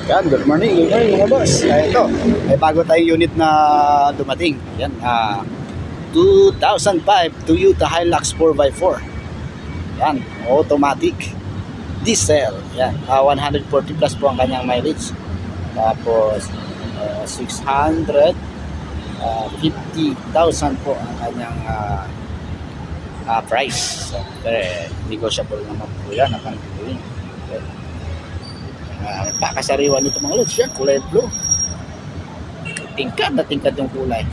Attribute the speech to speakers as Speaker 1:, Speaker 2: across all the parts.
Speaker 1: Yan, good morning mga boss. Ito, may bago tayong unit na dumating. Yan, 2005 Toyota Hilux 4x4. Yan, automatic diesel. Yan, 140 plus po ang kanyang mileage. Tapos 650,000 po ang kanyang price. So, negotiable naman po yan ang kanyang pakasariwan nito mga lods. Yan, kulay blue. Tingkad na tingkad yung kulay.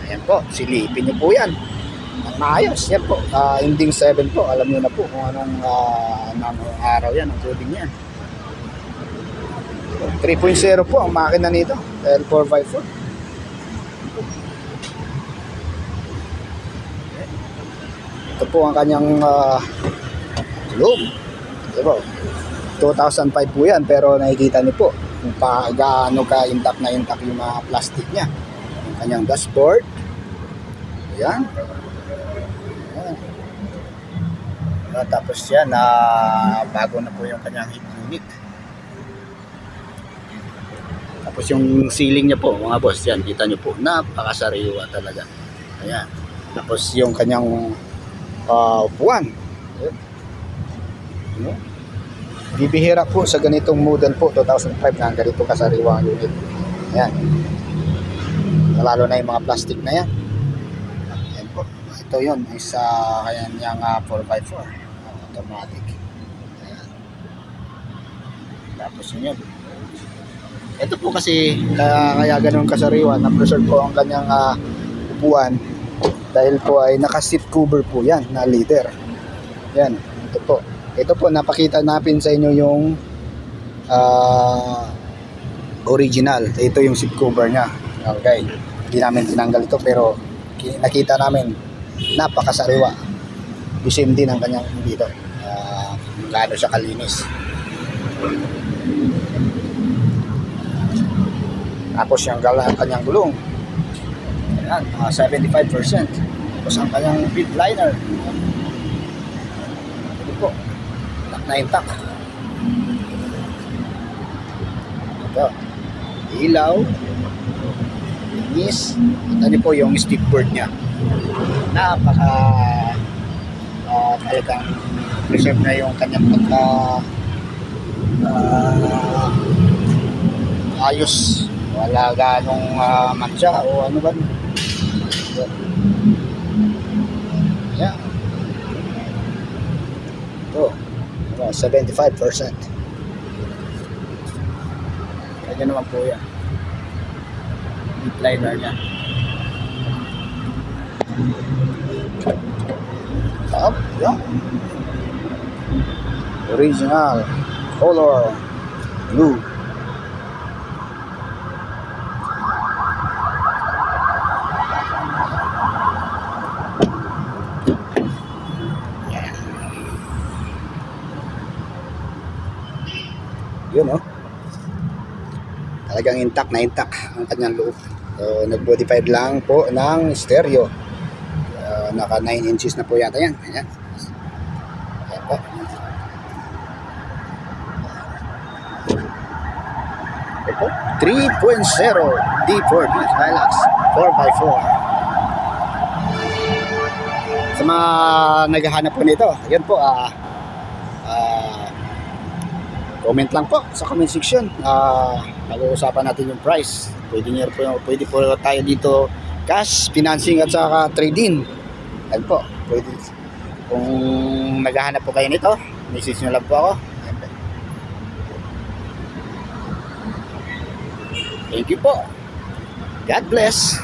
Speaker 1: Ayan po, silipin nyo po yan. Ang maayos. Yan po, ending 7 po. Alam nyo na po kung anong araw yan, ang coding yan. 3.0 po ang makina nito, L4x4. Ito po ang kanyang loob. Diba? 2005 po yan, pero nakikita niyo po kung gaano ka-intact na intact yung mga plastic niya. Yung kanyang dashboard. Ayan. Ayan. Tapos yan, bago na po yung kanyang heat unit. Tapos yung ceiling niya po, mga boss, yan, kita niyo po, napakasariwa talaga. Ayan. Tapos yung kanyang upuan. Ayan. Ayan. Bibihira po sa ganitong model po 2005 na ganito kasariwang unit. Ayan. Lalo na yung mga plastic na yan. Ayan po. Ito yun is kanyang 4x4 automatic. Ayan. Tapos yun. Ito po kasi kaya ganun kasariwa na preserve po ang kanyang upuan dahil po ay naka-seat cover po yan na leather. Yan. Ito po. Ito po, napakita natin sa inyo yung original. Ito yung seat cover nya. Okay. Hindi namin tinanggal ito pero nakita namin napakasariwa. Same din ang kanyang dito. Gaano siya kalinis. Tapos yung kanyang gulong. Ayan, 75%. Tapos ang kanyang bed liner. Ito po. Na intact. Ito. Ilaw. Linis. Ito niyo po yung stickboard nya. Napaka talagang preserve na yung kanyang pagka ayos. Wala ganong matcha o ano ba. Yeah. Ito. 75%. Kaya naman po yan. Deep liner niya. Up, yeah. Original color blue. Yun talagang intact na intact ang kanyang loob. So, nag-modified lang po ng stereo. Naka 9 inches na po yata yan. Ayan. Ayan po. Ito, 3.0 D4D Hilux 4x4. Sa mga naghahanap po nito, ayan po, comment lang po sa comment section. Pag-uusapan natin yung price. Pwede po tayo dito cash, financing at saka trade-in. Ayun po. Pwede. Kung naghahanap po kayo nito, message nyo lang po ako. Thank you po. God bless.